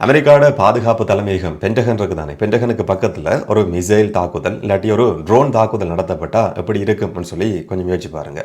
அமெரிக்காவோட பாதுகாப்பு தலைமையகம் பென்டகன் இருக்குதானே, பென்டகனுக்கு பக்கத்தில் ஒரு மிசைல் தாக்குதல் இல்லாட்டி ஒரு ட்ரோன் தாக்குதல் நடத்தப்பட்டா எப்படி இருக்கும்னு சொல்லி கொஞ்சம் யோசிச்சு பாருங்க.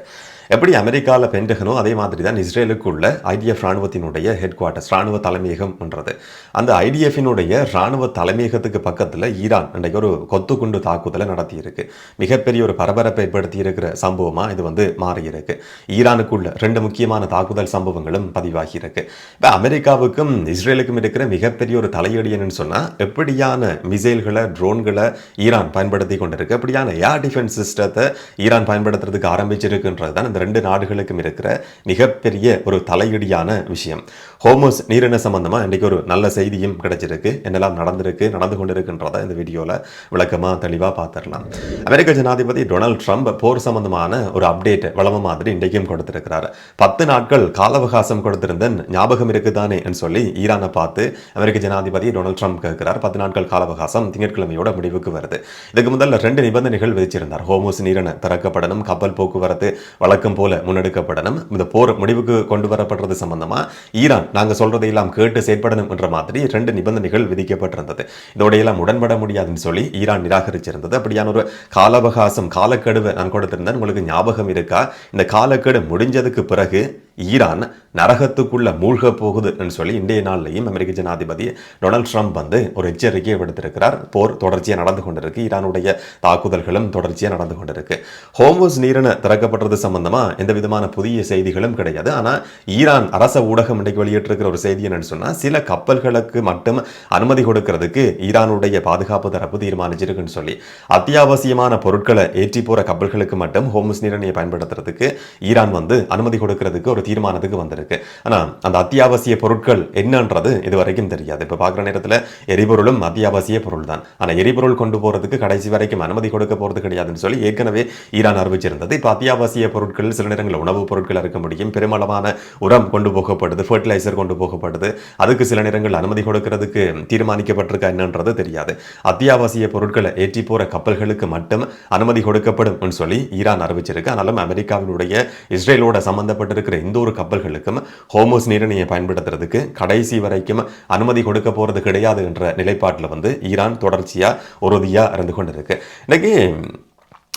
எப்படி அமெரிக்காவில் பென்டகனோ அதே மாதிரி தான் இஸ்ரேலுக்குள்ள ஐடிஎஃப் ராணுவத்தினுடைய ஹெட் குவார்ட்டர்ஸ் ராணுவ தலைமையகம்ன்றது. அந்த ஐடிஎஃபினுடைய ராணுவ தலைமையகத்துக்கு பக்கத்தில் ஈரான் இன்றைக்கு ஒரு கொத்து குண்டு தாக்குதலை நடத்தியிருக்கு. மிகப்பெரிய ஒரு பரபரப்பை ஏற்படுத்தி இருக்கிற சம்பவமாக இது மாறியிருக்கு. ஈரானுக்குள்ள 2 முக்கியமான தாக்குதல் சம்பவங்களும் பதிவாகி இருக்கு. இப்போ அமெரிக்காவுக்கும் இஸ்ரேலுக்கும் இருக்கிற மிகப்பெரிய ஒரு தலையடி என்னன்னு சொன்னால், எப்படியான மிசைல்களை ட்ரோன்களை ஈரான் பயன்படுத்தி கொண்டிருக்கு, எப்படியான ஏர் டிஃபென்ஸ் சிஸ்டத்தை ஈரான் பயன்படுத்துறதுக்கு ஆரம்பிச்சிருக்குன்றது தான் இந்த 2 நாடுகளுக்கும் இருக்கிற மிகப்பெரிய ஒரு தலையடியான விஷயம். ஹோர்முஸ் நீரிணை சம்பந்தமாக இன்றைக்கு ஒரு நல்ல செய்தியும் கிடைச்சிருக்கு. என்னெல்லாம் நடந்து கொண்டிருக்குன்றதை இந்த வீடியோவில் விளக்கமாக தெளிவாக பார்த்துடலாம். அமெரிக்க ஜனாதிபதி டொனால்ட் ட்ரம்ப் போர் சம்பந்தமான ஒரு அப்டேட் வளம மாதிரி இன்றைக்கும் கொடுத்திருக்கிறார். 10 நாட்கள் கால அவகாசம் கொடுத்திருந்தேன், ஞாபகம் இருக்குதானே சொல்லி ஈரானை பார்த்து அமெரிக்க ஜனாதிபதி டொனால்ட் ட்ரம்ப் கேட்கிறார். 10 நாட்கள் கால அவகாசம் திங்கட்கிழமையோட முடிவுக்கு வருது. இதுக்கு முதல்ல 2 நிபந்தனைகள் விதிச்சிருந்தார். ஹோர்முஸ் நீரிணை திறக்கப்படணும், கப்பல் போக்குவரத்து வழக்கம் போல முன்னெடுக்கப்படணும், இந்த போர் முடிவுக்கு கொண்டு வரப்படுறது சம்பந்தமா ஈரான் நாங்கள் சொல்றதையெல்லாம் கேட்டு செயற்படணும் என்ற மாதிரி 2 நிபந்தனைகள் விதிக்கப்பட்டிருந்தது. இதோடையெல்லாம் உடன்பட முடியாதுன்னு சொல்லி ஈரான் நிராகரிச்சிருந்தது. அப்படியான ஒரு கால அவகாசம் காலக்கெடுவை நான் கொடுத்திருந்தேன், உங்களுக்கு ஞாபகம் இருக்கா? இந்த காலக்கெடு முடிஞ்சதுக்கு பிறகு ஈரான் நரகத்துக்குள்ள மூழ்க போகுதுன்னு சொல்லி இன்றைய நாள்லையும் அமெரிக்க ஜனாதிபதி டொனால்ட் ட்ரம்ப் ஒரு எச்சரிக்கையை விடுத்திருக்கிறார். போர் தொடர்ச்சியாக நடந்து கொண்டிருக்கு, ஈரானுடைய தாக்குதல்களும் தொடர்ச்சியாக நடந்து கொண்டிருக்கு. ஹோர்முஸ் நீரிணை திறக்கப்பட்டது சம்பந்தமா எந்த விதமான புதிய செய்திகளும் கிடையாது. ஆனால் ஈரான் அரச ஊடகம் இன்றைக்கு வெளியிட்டிருக்கிற ஒரு செய்தி என்னன்னு சொன்னால், சில கப்பல்களுக்கு மட்டும் அனுமதி கொடுக்கிறதுக்கு ஈரானுடைய பாதுகாப்பு தரப்பு தீர்மானிச்சிருக்குன்னு சொல்லி, அத்தியாவசியமான பொருட்களை ஏற்றி போற கப்பல்களுக்கு மட்டும் ஹோர்முஸ் நீரிணையை பயன்படுத்துறதுக்கு ஈரான் அனுமதி கொடுக்கிறதுக்கு ஒரு தீர்மானத்துக்கு வந்திருக்கு. ஆனா அந்த அத்தியாவசிய பொருட்கள் என்னன்றது இதுவரைக்கும் தெரியாது. இப்ப பார்க்குற நேரத்தில் எரிபொருளும் அத்தியாவசிய பொருள் தான். ஆனா எரிபொருள் கொண்டு போறதுக்கு கடைசி வரைக்கும் அனுமதி கொடுக்க போறது கிடையாதுன்னு சொல்லி ஏற்கனவே ஈரான் அறிவிச்சிருந்தது. இப்ப அத்தியாவசிய பொருட்கள் சில நேரங்களில் உணவுப் பொருட்கள் இருக்க முடியும், பெருமளவான உரம் கொண்டு போகப்படுது, ஃபர்டிலைசர் கொண்டு போகப்படுது, அதுக்கு சில நேரங்கள் அனுமதி கொடுக்கிறதுக்கு தீர்மானிக்கப்பட்டிருக்கா என்னன்றது தெரியாது. அத்தியாவசிய பொருட்களை ஏற்றி போற கப்பல்களுக்கு மட்டும் அனுமதி கொடுக்கப்படும் சொல்லி ஈரான் அறிவிச்சிருக்கு. ஆனாலும் அமெரிக்காவினுடைய இஸ்ரேலோட சம்பந்தப்பட்டிருக்கிற இந்த ஒரு கப்பல்களுக்கும் ஹோர்முஸ் நீரிணையை பயன்படுத்துறதுக்கு கடைசி வரைக்கும் அனுமதி கொடுக்க போறது கிடையாது என்ற நிலைப்பாட்டில் ஈரான் தொடர்ச்சியா உறுதியா இருந்து கொண்டிருக்கு. இன்னைக்கு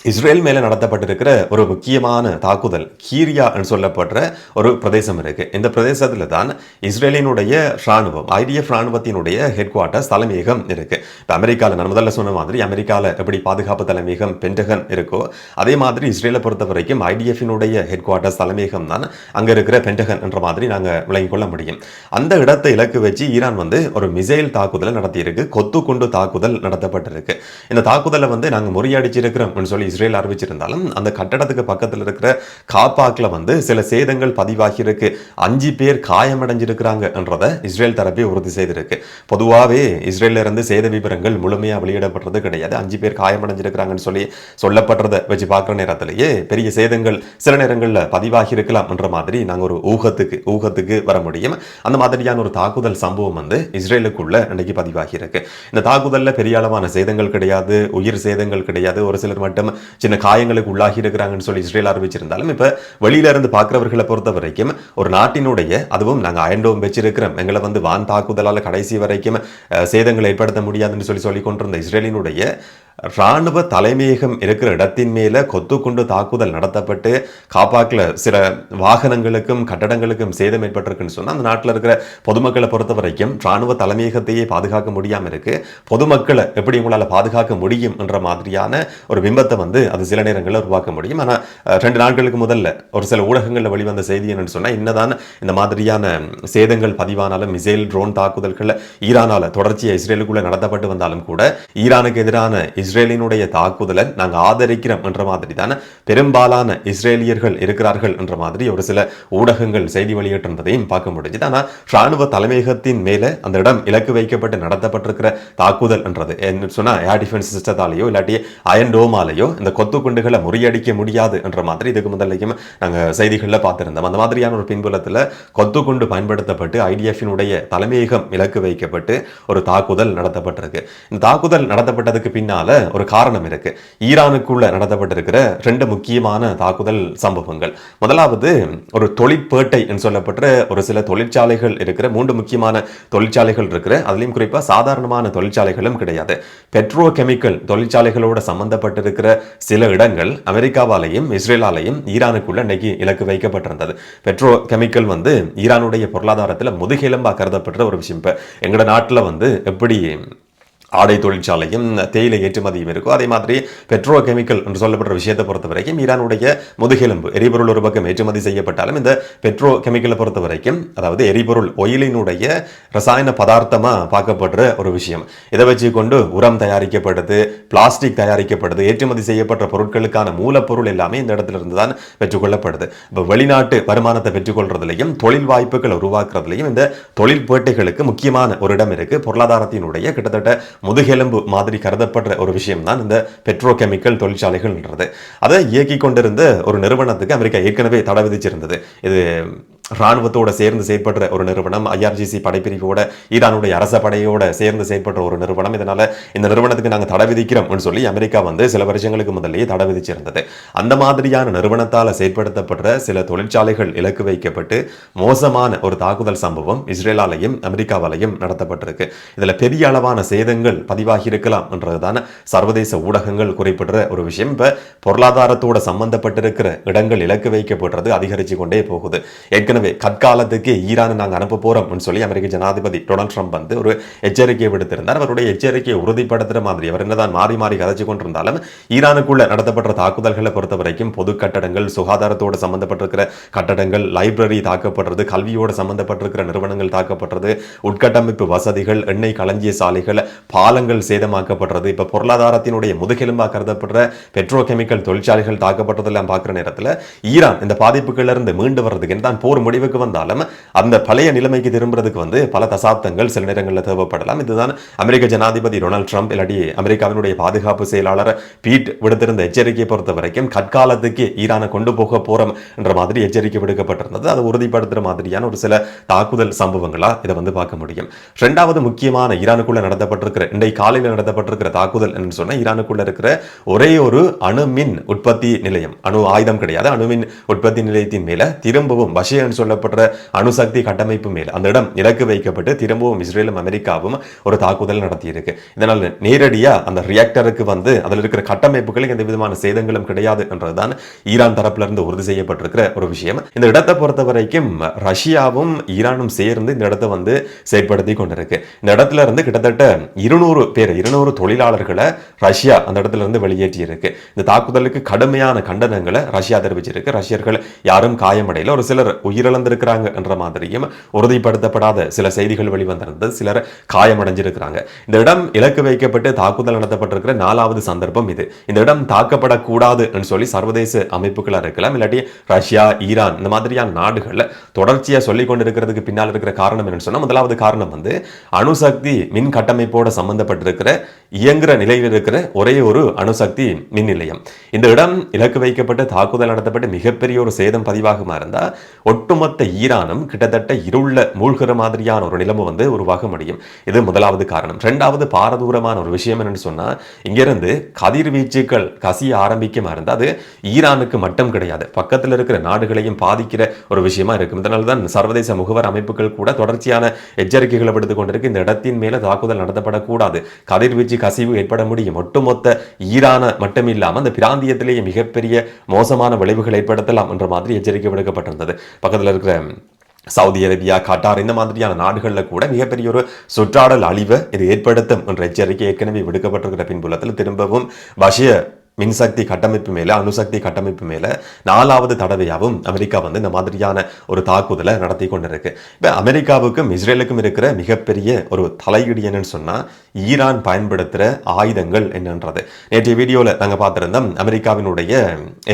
இஸ்ரேல் மேலே நடத்தப்பட்டிருக்கிற ஒரு முக்கியமான தாக்குதல் கீரியா சொல்லப்படுற ஒரு பிரதேசம் இருக்கு. இந்த பிரதேசத்தில் தான் இஸ்ரேலினுடைய ராணுவம் ஐடிஎஃப் ராணுவத்தினுடைய ஹெட் குவார்ட்டர்ஸ் தலைமையகம் இருக்கு. இப்போ அமெரிக்காவில் நான் முதல்ல சொன்ன மாதிரி அமெரிக்காவில் எப்படி பாதுகாப்பு தலைமையகம் பென்டகன் இருக்கோ, அதே மாதிரி இஸ்ரேலை பொறுத்த வரைக்கும் ஐடிஎஃபினுடைய ஹெட் குவார்ட்டர்ஸ் தலைமையகம் தான் அங்கே இருக்கிற பென்டகன் என்ற மாதிரி நாங்கள் விளங்கிக் கொள்ள முடியும். அந்த இடத்தை இலக்கு வச்சு ஈரான் ஒரு மிசைல் தாக்குதலை நடத்தியிருக்கு, கொத்து குண்டு தாக்குதல் நடத்தப்பட்டிருக்கு. இந்த தாக்குதலை நாங்கள் முறியடிச்சிருக்கிறோம் சொல்லி இஸ்ரேல் அறிவிச்சிருந்தாலும் அந்த கட்டடத்துக்கு பக்கத்தில் இருக்கிற காப்பாக்ல சில சேதங்கள் பதிவாகி இருக்கு. 5 பேர் காயமடைஞ்சிருக்கிறாங்க என்றதை இஸ்ரேல் தரப்பே உறுதி செய்திருக்கு. பொதுவாகவே இஸ்ரேல்ல இருந்து சேத விவரங்கள் முழுமையாக வெளியிடப்படுறது கிடையாது. 5 பேர் காயமடைஞ்சிருக்கிறாங்கன்னு சொல்லி சொல்லப்படுறதை வச்சு பார்க்குற நேரத்திலேயே பெரிய சேதங்கள் சில நேரங்களில் பதிவாகி இருக்கலாம் என்ற மாதிரி நாங்கள் ஒரு ஊகத்துக்கு வர முடியும். அந்த மாதிரியான ஒரு தாக்குதல் சம்பவம் இஸ்ரேலுக்குள்ள இன்னைக்கு பதிவாகி இருக்கு. இந்த தாக்குதலில் பெரிய அளவான சேதங்கள் கிடையாது, உயிர் சேதங்கள் கிடையாது, ஒரு சிலர் மட்டும் சின்ன காயங்களுக்கு உள்ளாகி இருக்கிறாங்கன்னு சொல்லி இஸ்ரேல் அறிவிச்சிருந்தாலும், இப்ப வெளியில இருந்து பார்க்கிறவர்களை பொறுத்த வரைக்கும் ஒரு நாட்டினுடைய, அதுவும் நாங்க அயன்டோம் வச்சிருக்கிறோம், எங்களை வான் தாக்குதலால கடைசி வரைக்கும் சேதங்களை ஏற்படுத்த முடியாதுன்னு சொல்லி கொண்டிருந்த இஸ்ரேலினுடைய ராணுவ தலைமையகம் இருக்கிற இடத்தின் மேல கொத்து கொண்டு தாக்குதல் நடத்தப்பட்டு காப்பாக்கில் சில வாகனங்களுக்கும் கட்டடங்களுக்கும் சேதம் ஏற்பட்டிருக்குன்னு சொன்னா, அந்த நாட்டில் இருக்கிற பொதுமக்களை பொறுத்த வரைக்கும் ராணுவ தலைமையகத்தையே பாதுகாக்க முடியாம இருக்கு. பொதுமக்களை எப்படி உங்களால் பாதுகாக்க முடியும் என்ற மாதிரியான ஒரு பிம்பத்தை அது சில நேரங்களில் உருவாக்க முடியும். ஆனால் 2 நாட்களுக்கு முதல்ல ஒரு சில ஊடகங்களில் வெளிவந்த செய்தி என்னன்னு சொன்னா, என்னதான் இந்த மாதிரியான சேதங்கள் பதிவானாலும் மிசைல் ட்ரோன் தாக்குதல்கள் ஈரானால தொடர்ச்சியாக இஸ்ரேலுக்குள்ள நடத்தப்பட்டு வந்தாலும் கூட, ஈரானுக்கு எதிரான இஸ்ரேலினுடைய தாக்குதலை நாங்கள் ஆதரிக்கிறோம் என்ற மாதிரி தானே பெரும்பாலான இஸ்ரேலியர்கள் இருக்கிறார்கள் என்ற மாதிரி ஒரு சில ஊடகங்கள் செய்தி வெளியிட்டிருந்ததையும் பார்க்க முடிஞ்சது. ஆனால் ராணுவ தலைமையகத்தின் மேலே அந்த இடம் இலக்கு வைக்கப்பட்டு நடத்தப்பட்டிருக்கிற தாக்குதல் என்றது என்ன சொன்னால், ஏர் டிஃபென்ஸ் சிஸ்டத்தாலேயோ இல்லாட்டி அயன் டோமாலேயோ இந்த கொத்து குண்டுகளை முறியடிக்க முடியாது என்ற மாதிரி இதுக்கு முதல்லையும் நாங்கள் செய்திகளில் பார்த்திருந்தோம். அந்த மாதிரியான ஒரு பின்புலத்தில் கொத்து குண்டு பயன்படுத்தப்பட்டு ஐடிஎஃபினுடைய தலைமையகம் இலக்கு வைக்கப்பட்டு ஒரு தாக்குதல் நடத்தப்பட்டிருக்கு. இந்த தாக்குதல் நடத்தப்பட்டதுக்கு பின்னால ஒரு காரணம் இருக்கு. ஈரானுக்குள்ள நடத்தப்பட்டிருக்கிற 2 முக்கியமான தாக்குதல் சம்பவங்கள். முதலாவது ஒரு தொழிற்பேட்டை என்று சொல்லப்பட்ட ஒரு சில தொழிற்சாலைகள் இருக்கிற 3 முக்கியமான தொழிற்சாலைகள் இருக்கிற, அதுலயும் குறிப்பா சாதாரணமான தொழிற்சாலைகளும் கிடையாது, பெட்ரோ கெமிக்கல் தொழிற்சாலைகளோட சம்பந்தப்பட்டிருக்கிற சில இடங்கள் அமெரிக்காவாலையும் இஸ்ரேலாலையும் ஈரானுக்குள்ள இன்னைக்கு இலக்கு வைக்கப்பட்டிருந்தது. பெட்ரோ கெமிக்கல் வந்து ஈரானுடைய பொருளாதாரத்தில் முதுகெலும்பா கருதப்படுற ஒரு விஷயம். இப்ப எங்கட நாட்டில் வந்து எப்படி ஆடை தொழிற்சாலையும் தேயிலை ஏற்றுமதியும் இருக்கும், அதே மாதிரி பெட்ரோ கெமிக்கல் என்று சொல்லப்படுற விஷயத்தை பொறுத்த வரைக்கும் ஈரானுடைய முதுகெலும்பு. எரிபொருள் ஒரு பக்கம் ஏற்றுமதி செய்யப்பட்டாலும் இந்த பெட்ரோ கெமிக்கலை பொறுத்த வரைக்கும், அதாவது எரிபொருள் ஒயிலினுடைய ரசாயன பதார்த்தமா பார்க்கப்படுற ஒரு விஷயம். இதை வச்சு கொண்டு உரம் தயாரிக்கப்படுது, பிளாஸ்டிக் தயாரிக்கப்படுது, ஏற்றுமதி செய்யப்பட்ட பொருட்களுக்கான மூலப்பொருள் எல்லாமே இந்த இடத்துல இருந்து தான் பெற்றுக்கொள்ளப்படுது. இப்போ வெளிநாட்டு வருமானத்தை பெற்றுக்கொள்றதுலையும் தொழில் வாய்ப்புகளை உருவாக்குறதுலையும் இந்த தொழில் பேட்டைகளுக்கு முக்கியமான ஒரு இடம் இருக்கு. பொருளாதாரத்தினுடைய கிட்டத்தட்ட முதுகெலும்பு மாதிரி கருதப்படுற ஒரு விஷயம் தான் இந்த பெட்ரோ கெமிக்கல் தொழிற்சாலைகள்ன்றது. அதை இயக்கி கொண்டிருந்த ஒரு நிறுவனத்துக்கு அமெரிக்கா ஏற்கனவே தடை விதிச்சிருந்தது. இது ராணுவத்தோட சேர்ந்து செயற்படுற ஒரு நிறுவனம், ஐஆர்ஜிசி படைப்பிரிவோட ஈரானுடைய அரச படையோட சேர்ந்து செயற்படுற ஒரு நிறுவனம். இதனால இந்த நிறுவனத்துக்கு நாங்கள் தடை விதிக்கிறோம் சொல்லி அமெரிக்கா வந்து சில வருஷங்களுக்கு முதலேயே தடை விதிச்சிருந்தது. அந்த மாதிரியான நிறுவனத்தால் செயற்படுத்தப்படுற சில தொழிற்சாலைகள் இலக்கு வைக்கப்பட்டு மோசமான ஒரு தாக்குதல் சம்பவம் இஸ்ரேலாலையும் அமெரிக்காவாலையும் நடத்தப்பட்டிருக்கு. இதுல பெரிய அளவான சேதங்கள் பதிவாகி இருக்கலாம் என்றதுதான் சர்வதேச ஊடகங்கள் குறிப்பிடுற ஒரு விஷயம். இப்ப பொருளாதாரத்தோட சம்பந்தப்பட்டிருக்கிற இடங்கள் இலக்கு வைக்கப்படுறது அதிகரிச்சு கொண்டே போகுது. ஏற்கனவே கற்காலத்துக்கு ஈரான் நாங்கள் அனுப்ப போறோம் சொல்லி அமெரிக்க ஜனாதிபதி டொனால்ட் ட்ரம்ப் வந்து ஒரு எச்சரிக்கையை விடுத்திருந்தார். அவருடைய எச்சரிக்கையை உறுதிப்படுத்துற மாதிரி அவர் என்னதான் மாறி மாறி கதைச்சு கொண்டிருந்தாலும் ஈரானுக்குள்ள நடத்தப்பட்ட தாக்குதல்களை பொறுத்த வரைக்கும் பொது கட்டடங்கள், சுகாதாரத்தோடு சம்பந்தப்பட்டிருக்கிற கட்டடங்கள், லைப்ரரி தாக்கப்படுறது, கல்வியோடு சம்பந்தப்பட்டிருக்கிற நிறுவனங்கள் தாக்கப்படுறது, உட்கட்டமைப்பு வசதிகள், எண்ணெய் களஞ்சிய சாலைகள், பாலங்கள் சேதமாக்கப்படுறது, இப்ப பொருளாதாரத்தினுடைய முதுகெலும்பா கருதப்படுற பெட்ரோ கெமிக்கல் தொழிற்சாலைகள் தாக்கப்பட்டதெல்லாம் பார்க்கிற நேரத்தில் ஈரான் இந்த பாதிப்புகள்ல இருந்து மீண்டு வர்றதுக்கு தான் போர் முடிவுக்கு வந்தாலும் அந்த பழைய நிலைமைக்கு திரும்புறதுக்கு வந்து பல தசாப்தங்கள் சில நேரங்களில் தேவைப்படலாம். இதுதான் அமெரிக்க ஜனாதிபதி டொனால்ட் ட்ரம்ப் இல்லாட்டி அமெரிக்காவினுடைய பாதுகாப்பு செயலாளர் பீட் விடுத்திருந்த எச்சரிக்கையை பொறுத்த வரைக்கும் கற்காலத்துக்கு ஈரானை கொண்டு போக போறோம் என்ற மாதிரி எச்சரிக்கை விடுக்கப்பட்டிருந்தது. அதை உறுதிப்படுத்துற மாதிரியான ஒரு சில தாக்குதல் சம்பவங்களா இதை வந்து பார்க்க முடியும். இரண்டாவது முக்கியமான ஈரானுக்குள்ள நடத்தப்பட்டிருக்கிற இன்றைய காலையில் நடத்தப்பட்டிருக்கிற தாக்குதல் என்று சொன்ன ஈரானுக்குள்ள இருக்கிற ஒரே ஒரு அணுமின் உற்பத்தி நிலையம், அணு ஆயுதம் கிடையாது, அணுமின் உற்பத்தி நிலையத்தின் மேல திரும்பவும் பஷேன்னு சொல்லப்படுற அணுசக்தி கட்டமைப்பு மேல் அந்த இடம் இலக்கு வைக்கப்பட்டு திரும்பவும் இஸ்ரேலும் அமெரிக்காவும் ஒரு தாக்குதல் நடத்தி இருக்கு. இதனால் நேரடியா அந்த ரியாக்டருக்கு வந்து அதில் இருக்கிற கட்டமைப்புகளுக்கு எந்த விதமான சேதங்களும் கிடையாது என்றதுதான் ஈரான் தரப்புல இருந்து உறுதி செய்யப்பட்டிருக்கிற ஒரு விஷயம். இந்த இடத்தை பொறுத்த வரைக்கும் ரஷ்யாவும் ஈரானும் சேர்ந்து இந்த இடத்தை வந்து செயற்படுத்தி கொண்டிருக்கு. இந்த இடத்துல இருந்து கிட்டத்தட்ட 200 தொழிலாளர்களை ரஷ்யா அந்த இடத்துல இருந்து வெளியேற்றி இருக்கு. இந்த தாக்குதலுக்கு கடுமையான கண்டனங்களை ரஷ்யா தெரிவிச்சிருக்கு. ரஷ்யர்கள் யாரும் காயமடையில, ஒரு சிலர் உயிரிழந்திருக்கிறாங்க என்ற மாதிரியும் உறுதிப்படுத்தப்படாத சில செய்திகள் வெளிவந்திருந்தது. சிலர் காயமடைஞ்சிருக்கிறாங்க. இந்த இடம் இலக்கு வைக்கப்பட்டு தாக்குதல் நடத்தப்பட்டிருக்கிற 4வது சந்தர்ப்பம் இது. இந்த இடம் தாக்கப்படக்கூடாது என்று சொல்லி சர்வதேச அமைப்புகளா இருக்கலாம், இல்லாட்டி ரஷ்யா, ஈரான் இந்த மாதிரியான நாடுகள் தொடர்ச்சியா சொல்லிக் கொண்டிருக்கிறதுக்கு பின்னால் இருக்கிற காரணம் என்னன்னு சொன்னா, முதலாவது காரணம் வந்து அணுசக்தி மின் கட்டமைப்போட சம்பந்தப்பட்டிருக்கிற இயங்குற நிலையில் இருக்கிற ஒரே ஒரு அணுசக்தி மின் நிலையம். இந்த இடம் இலக்கு வைக்கப்பட்டு தாக்குதல் நடத்தப்பட்டு மிகப்பெரிய ஒரு சேதம் பதிவாகுமா இருந்தா ஒட்டுமொத்த ஈரானும் கிட்டத்தட்ட இருள மூழ்கிற மாதிரியான ஒரு நிலைமை வந்து உருவாக முடியும். இது முதலாவது காரணம். இரண்டாவது பாரதூரமான ஒரு விஷயம் என்னன்னு சொன்னா, இங்கிருந்து கதிர்வீச்சுக்கள் கசிய ஆரம்பிக்குமா இருந்தா அது ஈரானுக்கு மட்டும் கிடையாது, பக்கத்தில் இருக்கிற நாடுகளையும் பாதிக்கிற ஒரு விஷயமா இருக்கும். இதனால்தான் சர்வதேச முகவர் அமைப்புகள் கூட தொடர்ச்சியான எச்சரிக்கைகளை விடுத்துக் கொண்டிருக்கு. இந்த இடத்தின் மேல தாக்குதல் நடத்தப்படக்கூடாது, கதிர்வீச்சு கசிவு ஏற்பட முடியும், ஒட்டுமொத்த ஈரான மட்டும் இல்லாம அந்த பிராந்தியத்திலேயே மிகப்பெரிய மோசமான விளைவுகள் ஏற்படுத்தலாம் என்ற மாதிரி எச்சரிக்கை விடுக்கப்பட்டிருந்தது. பக்கத்தில் இருக்கிற சவுதி அரேபியா, கட்டார் இந்த மாதிரியான நாடுகளில் கூட மிகப்பெரிய ஒரு சுற்றாடல் அழிவை இது ஏற்படுத்தும் என்ற எச்சரிக்கை ஏற்கனவே விடுக்கப்பட்டிருக்கிற பின்புலத்தில் திரும்பவும் பஷிய மின்சக்தி கட்டமைப்பு மேல, அணுசக்தி கட்டமைப்பு மேல 4வது தடவையாகவும் அமெரிக்கா வந்து இந்த மாதிரியான ஒரு தாக்குதலை நடத்தி கொண்டிருக்கு. இப்ப அமெரிக்காவுக்கும் இஸ்ரேலுக்கும் இருக்கிற மிகப்பெரிய ஒரு தலையீடு என்னன்னு சொன்னா, ஈரான் பயன்படுத்துற ஆயுதங்கள் என்னன்றது. நேற்றைய வீடியோல நாங்க பார்த்திருந்தோம், அமெரிக்காவினுடைய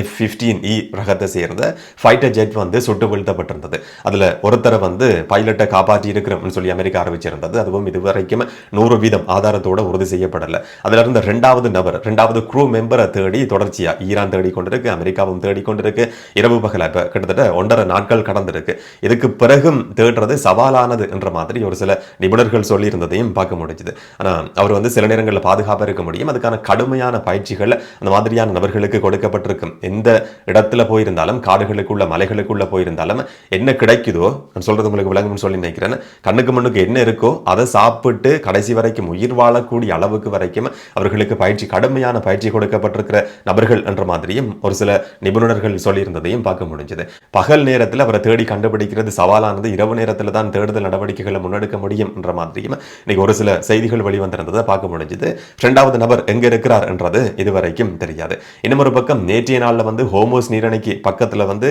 F-15E ரகத்தை சேர்ந்த ஃபைட்டர் ஜெட் வந்து சுட்டு வீழ்த்தப்பட்டிருந்தது. அதுல ஒருத்தரை வந்து பைலட்டை காப்பாற்றி இருக்கிறோம்னு சொல்லி அமெரிக்கா அறிவிச்சிருந்தது. அதுவும் இதுவரைக்கும் 100% ஆதாரத்தோட உறுதி செய்யப்படல. அதுல இருந்த 2வது நபர், 2வது க்ரூ மெம்பரை தேடி தொடர்ச்சியா ஈரான் தேடி கொண்டிருக்கு, அமெரிக்காவும் தேடி கொண்டிருக்கு. இரவு பகல இப்ப கிட்டத்தட்ட 1.5 நாட்கள் கடந்திருக்கு. இதுக்கு பிறகும் தேடுறது சவாலானது என்ற மாதிரி ஒரு சில நிபுணர்கள் சொல்லி இருந்ததையும் பார்க்க முடிஞ்சது. ஆனா அவர் வந்து சில நேரங்களில் பாதுகாப்பாக இருக்க முடியும். அதுக்கான கடுமையான பயிற்சிகள் அந்த மாதிரியான நபர்களுக்கு கொடுக்கப்பட்டிருக்கும். எந்த இடத்துல போயிருந்தாலும், காடுகளுக்குள்ள மலைகளுக்குள்ள போயிருந்தாலும் என்ன கிடைக்குதோ, நான் சொல்றது உங்களுக்கு விளங்கும்னு சொல்லி நினைக்கிறேன், கண்ணுக்கு முன்னுக்கு என்ன இருக்கோ அதை சாப்பிட்டு கடைசி வரைக்கும் உயிர் வாழக்கூடிய அளவுக்கு வரைக்கும் அவர்களுக்கு கடுமையான பயிற்சி கொடுக்கப்பட்டிருக்கிற நபர்கள் என்ற மாதிரியும் ஒரு சில நிபுணர்கள் சொல்லியிருந்ததையும் பார்க்க முடிஞ்சது. பகல் நேரத்தில் அவரை தேடி கண்டுபிடிக்கிறது சவாலானது, இரவு நேரத்தில் தான் தேடுதல் நடவடிக்கைகளை முன்னெடுக்க முடியும் என்ற மாதிரியும் இன்னைக்கு ஒரு சில செய்திகள் வெளிவந்திருந்ததை பார்க்க முடிஞ்சது. இரண்டாவது நபர் எங்க இருக்கிறார் என்றது இதுவரைக்கும் தெரியாது. இன்னும் ஒரு பக்கம் நேற்றைய நாளில் வந்து ஹோமோஸ் நீரணைக்கு பக்கத்தில் வந்து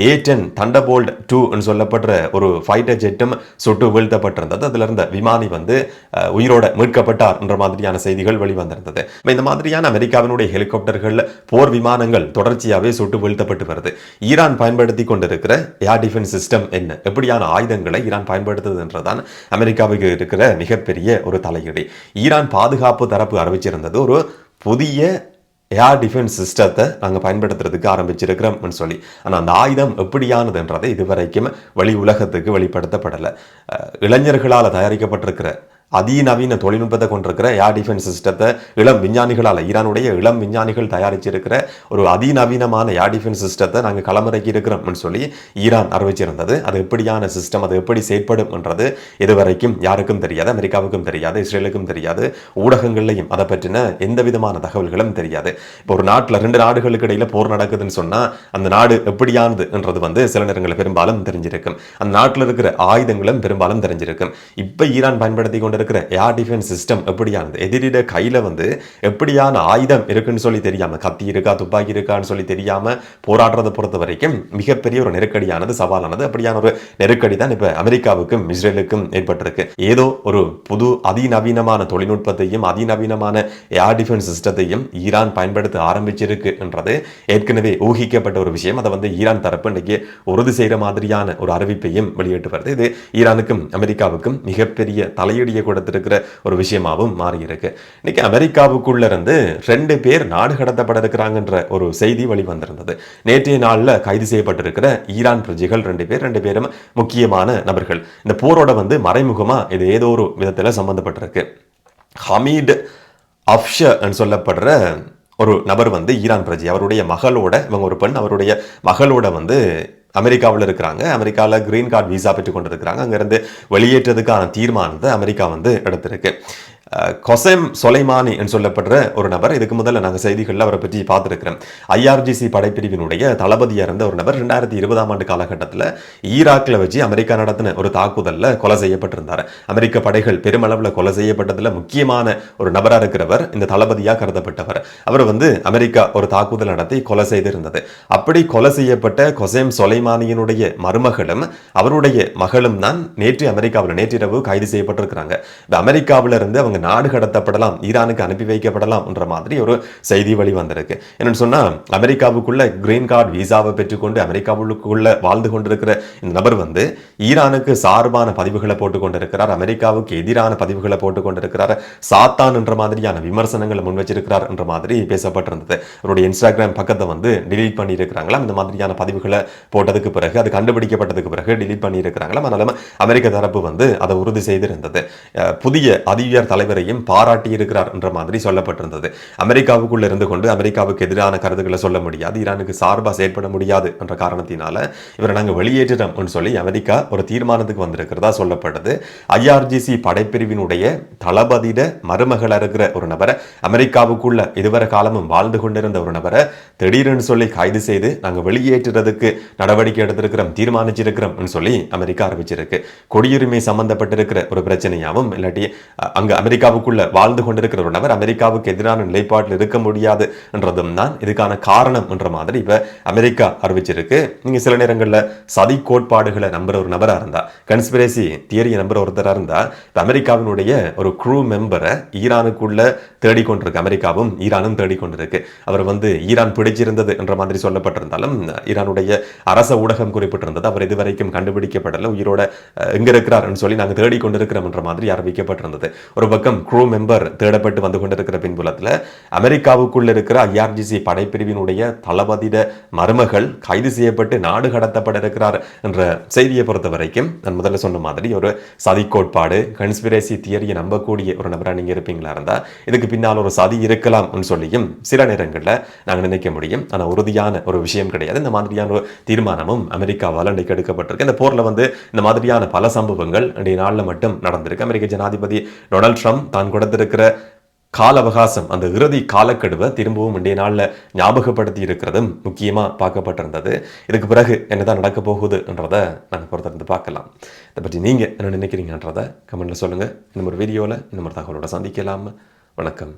A10 தண்டர்போல்ட் 2 சொல்லப்படுற ஒரு ஃபைட்டர் ஜெட்டும் சுட்டு வீழ்த்தப்பட்டிருந்தது. அதுல இருந்த விமானி வந்து உயிரோட மீட்கப்பட்டார் என்ற மாதிரியான செய்திகள் வெளிவந்திருந்தது. இந்த மாதிரியான அமெரிக்காவினுடைய ஹெலிகாப்டர்கள், போர் விமானங்கள் தொடர்ச்சியாகவே சுட்டு வீழ்த்தப்பட்டு வருது. ஈரான் பயன்படுத்தி கொண்டிருக்கிற ஏர் டிஃபென்ஸ் சிஸ்டம் என்ன, எப்படியான ஆயுதங்களை ஈரான் பயன்படுத்துது என்றதான் அமெரிக்காவுக்கு இருக்கிற மிகப்பெரிய ஒரு தலையீடு. ஈரான் பாதுகாப்பு தரப்பு அறிவிச்சிருந்தது ஒரு புதிய ஏர் டிஃபென்ஸ் சிஸ்டத்தை நாங்கள் பயன்படுத்துறதுக்கு ஆரம்பிச்சிருக்கிறோம்னு சொல்லி. ஆனால் அந்த ஆயுதம் எப்படியானதுன்றதை இதுவரைக்கும் வெளி உலகத்துக்கு வெளிப்படுத்தப்படலை. இளைஞர்களால் தயாரிக்கப்பட்டிருக்கிற அதிநவீன தொழில்நுட்பத்தை கொண்டிருக்கிற ஏர் டிஃபென்ஸ் சிஸ்டத்தை இளம் விஞ்ஞானிகளால், ஈரானுடைய இளம் விஞ்ஞானிகள் தயாரிச்சிருக்கிற ஒரு அதிநவீனமான ஏர் டிஃபென்ஸ் சிஸ்டத்தை நாங்கள் களமிறக்கி இருக்கிறோம்னு சொல்லி ஈரான் அறிவிச்சிருந்தது. அது எப்படியான சிஸ்டம், அது எப்படி செயற்படும் என்றது இதுவரைக்கும் யாருக்கும் தெரியாது, அமெரிக்காவுக்கும் தெரியாது, இஸ்ரேலுக்கும் தெரியாது, ஊடகங்கள்லையும் அதை பற்றின எந்த விதமான தகவல்களும் தெரியாது. இப்போ ஒரு நாட்டில் 2 நாடுகளுக்கு இடையில போர் நடக்குதுன்னு சொன்னால் அந்த நாடு எப்படியானது என்றது வந்து சில நேரங்களில் பெரும்பாலும் தெரிஞ்சிருக்கும். அந்த நாட்டில் இருக்கிற ஆயுதங்களும் பெரும்பாலும் தெரிஞ்சிருக்கும். இப்போ ஈரான் பயன்படுத்தி கொண்டு இருக்கிற ஏர் டிஃபென்ஸ் சிஸ்டம் எப்படியானது, எதிரிட கையில வந்து எப்படியான ஆயுதம் இருக்குன்னு சொல்லி தெரியாம, கத்தி இருக்கா துப்பாக்கி இருக்கான்னு சொல்லி தெரியாம போராடுறதை பொறுத்த வரைக்கும் மிகப்பெரிய ஒரு நெருக்கடியானது, சவாலானது. அப்படியான ஒரு நெருக்கடி தான் இப்ப அமெரிக்காவுக்கும் இஸ்ரேலுக்கும் ஏற்பட்டிருக்கு. ஏதோ ஒரு புது அதிநவீனமான தொழில்நுட்பத்தையும் அதிநவீனமான ஏர் டிஃபென்ஸ் சிஸ்டத்தையும் ஈரான் பயன்படுத்த ஆரம்பிச்சிருக்கு என்றது ஏற்கனவே ஊகிக்கப்பட்ட ஒரு விஷயம். அதை வந்து ஈரான் தரப்பு இன்னைக்கு உறுதி செய்யற மாதிரியான ஒரு அறிவிப்பையும் வெளியிட்டு வருது. இது ஈரானுக்கும் அமெரிக்காவுக்கும் மிகப்பெரிய தலையீடிய கொடுத்திருக்கிற ஒரு விஷயமாகவும் மாறி இருக்கு. இன்னைக்கு அமெரிக்காவுக்குள்ள இருந்து 2 பேர் நாடு கடத்தப்பட இருக்கிறாங்கன்ற ஒரு செய்தி வெளிவந்திருந்தது. நேற்றைய நாளில் கைது செய்யப்பட்டிருக்கிற ஈரான் பிரஜைகள் 2 பேர், 2 பேரும் முக்கியமான நபர்கள். இந்த போரோட வந்து மறைமுகமா இது ஏதோ ஒரு விதத்தில் சம்பந்தப்பட்டிருக்கு. ஹமீட் அஃப்ஷர் சொல்லப்படுற ஒரு நபர் வந்து ஈரான் பிரஜை, அவருடைய மகளோட, இவங்க ஒரு பெண், அவருடைய மகளோட வந்து அமெரிக்காவில் இருக்கிறாங்க. அமெரிக்காவில் கிரீன் கார்டு வீசா பெற்றுக் கொண்டிருக்கிறாங்க. அங்கிருந்து வெளியேற்றதுக்கான தீர்மானத்தை அமெரிக்கா வந்து எடுத்திருக்கு. கொசேம் சொலைமானி என்று சொல்லப்படுற ஒரு நபர், இதுக்கு முதல்ல நாங்கள் செய்திகளில் அவரை பற்றி பார்த்துருக்கிறோம். IRGC படைப்பிரிவினுடைய தளபதியாக இருந்த ஒரு நபர் 2020ஆம் ஆண்டு காலகட்டத்தில் ஈராக்கில் வச்சு அமெரிக்கா நடத்தின ஒரு தாக்குதலில் கொலை செய்யப்பட்டிருந்தார். அமெரிக்க படைகள் பெருமளவில் கொலை செய்யப்பட்டதில் முக்கியமான ஒரு நபராக இருக்கிறவர், இந்த தளபதியாக கருதப்பட்டவர். அவர் வந்து அமெரிக்கா ஒரு தாக்குதல் நடத்தி கொலை செய்திருந்தது. அப்படி கொலை செய்யப்பட்ட கொசேம் சொலைமானியினுடைய மருமகளும் அவருடைய மகளும் தான் நேற்றிரவு கைது செய்யப்பட்டிருக்கிறாங்க. அமெரிக்காவில் இருந்து அவங்க நாடு கடத்தப்படலாம், ஈரானுக்கு அனுப்பி வைக்கப்படலாம் என்ற மாதிரி ஒரு செய்தி வெளிவந்திருக்கு. என்னன்னு சொன்னா, அமெரிக்காவுக்குள்ள கிரீன் கார்டு வீசாவை பெற்றுக்கொண்டு அமெரிக்காவுக்குள்ள வாழ்ந்து கொண்டிருக்கிற இந்த நபர் வந்து ஈரானுக்கு சார்பான பதிவுகளை போட்டுக் கொண்டிருக்கிறார், அமெரிக்காவுக்கு எதிரான பதிவுகளை போட்டுக் கொண்டிருக்கிறார், சாத்தான் என்ற மாதிரியான விமர்சனங்களை முன் வச்சிருக்கிறார் என்ற மாதிரி பேசப்பட்டிருந்தது. அவருடைய இன்ஸ்டாகிராம் பக்கத்தை வந்து டிலீட் பண்ணி இருக்கிறாங்களாம். இந்த மாதிரியான பதிவுகளை போட்டதுக்கு பிறகு, அது கண்டுபிடிக்கப்பட்டதுக்கு பிறகு டிலீட் பண்ணி இருக்கிறாங்களாம். அதனால அமெரிக்க தரப்பு வந்து அதை உறுதி செய்திருந்தது. புதிய அதிவியர் தலைவரையும் பாராட்டி இருக்கிறார் என்ற மாதிரி சொல்லப்பட்டிருந்தது. அமெரிக்காவுக்குள்ள இருந்து கொண்டு அமெரிக்காவுக்கு எதிரான கருத்துக்களை சொல்ல முடியாது, ஈரானுக்கு சார்பாக செயற்பட முடியாது என்ற காரணத்தினால இவரை நாங்கள் வெளியேற்றோம் சொல்லி அமெரிக்கா ஒரு தீர்மானத்துக்கு வந்திருக்கிறதா சொல்லப்பட்டது. IRGC படைப்பிரிவினுடைய தளபதியிட மருமகள் இருக்கிற ஒரு நபரை, அமெரிக்காவுக்குள்ள இதுவரை காலமும் வாழ்ந்து கொண்டிருந்த ஒரு நபரை திடீர்னு சொல்லி கைது செய்து நாங்கள் வெளியேற்றுறதுக்கு நடவடிக்கை எடுத்திருக்கிறோம், தீர்மானிச்சிருக்கிறோம் சொல்லி அமெரிக்கா அறிவிச்சிருக்கு. குடியுரிமை சம்பந்தப்பட்டிருக்கிற ஒரு பிரச்சனையாகவும், இல்லாட்டி அங்க அமெரிக்காவுக்குள்ள வாழ்ந்து கொண்டிருக்கிற ஒரு நபர் அமெரிக்காவுக்கு எதிரான நிலைப்பாட்டில் இருக்க முடியாது என்றதும் தான் இதுக்கான காரணம் என்ற மாதிரி இப்ப அமெரிக்கா அறிவிச்சிருக்கு. நீங்க சில நேரங்களில் சதி கோட்பாடுகளை நம்புற ஒரு நபரா இருந்தா, கன்ஸ்பிரசி தியரியை நம்புற ஒருத்தரா இருந்தா, அமெரிக்காவினுடைய ஒரு க்ரூ மெம்பரை ஈரானுக்குள்ள தேடிக்கொண்டிருக்கு. அமெரிக்காவும் ஈரானும் தேடிக்கொண்டிருக்கு. அவர் ஈரான் பிடிச்சிருந்தது என்ற மாதிரி சொல்லப்பட்டிருந்தாலும் ஈரானுடைய அரச ஊடகம் குறிப்பிட்டிருந்தது அவர் இதுவரைக்கும் கண்டுபிடிக்கப்படல, உயிரோட எங்க இருக்கிறார்னு சொல்லி நாங்கள் தேடிக்கொண்டிருக்கிறோம் என்ற மாதிரி அறிவிக்கப்பட்டிருந்தது. ஒரு பக்கம் க்ரூ மெம்பர் தேடப்பட்டு வந்து கொண்டிருக்கிற பின்புலத்தில் அமெரிக்காவுக்குள் இருக்கிற IRGC படைப்பிரிவினுடைய தளபதியிட மருமகள் கைது செய்யப்பட்டு நாடு கடத்தப்பட இருக்கிறார் என்ற செய்தியை பொறுத்த வரைக்கும் நான் முதல்ல சொன்ன மாதிரி ஒரு சதி கோட்பாடு, கன்ஸ்பிரசி தியரியை நம்பக்கூடிய ஒரு நபராக நீங்க இருப்பீங்களா இருந்தா இதுக்கு பின்னால் ஒரு சதி இருக்கலாம் சொல்லியும் சில நேரங்களில் நாங்கள் நினைக்க முடியும். ஆனால் உறுதியான ஒரு விஷயம் கிடையாது. இந்த மாதிரியான ஒரு தீர்மானமும் அமெரிக்காவால் இன்றைக்கு எடுக்கப்பட்டிருக்கு. இந்த போரில் இந்த மாதிரியான பல சம்பவங்கள் இன்றைய நாளில் மட்டும் நடந்திருக்கு. அமெரிக்க ஜனாதிபதி டொனால்ட் ட்ரம்ப் தான் கொடுத்திருக்கிற கால அவகாசம், அந்த இறுதி காலக்கெடுவை திரும்பவும் இன்றைய நாளில் ஞாபகப்படுத்தி இருக்கிறதும் முக்கியமாக பார்க்கப்பட்டிருந்தது. இதுக்கு பிறகு என்னதான் நடக்க போகுதுன்றதை நாங்கள் பொறுத்திருந்து பார்க்கலாம். இதை பற்றி நீங்கள் என்ன நினைக்கிறீங்கன்றதை கமெண்ட்ல சொல்லுங்கள். இன்னும் ஒரு வீடியோவில் இன்னும் ஒரு தகவலோட சந்திக்கலாம். வணக்கம்.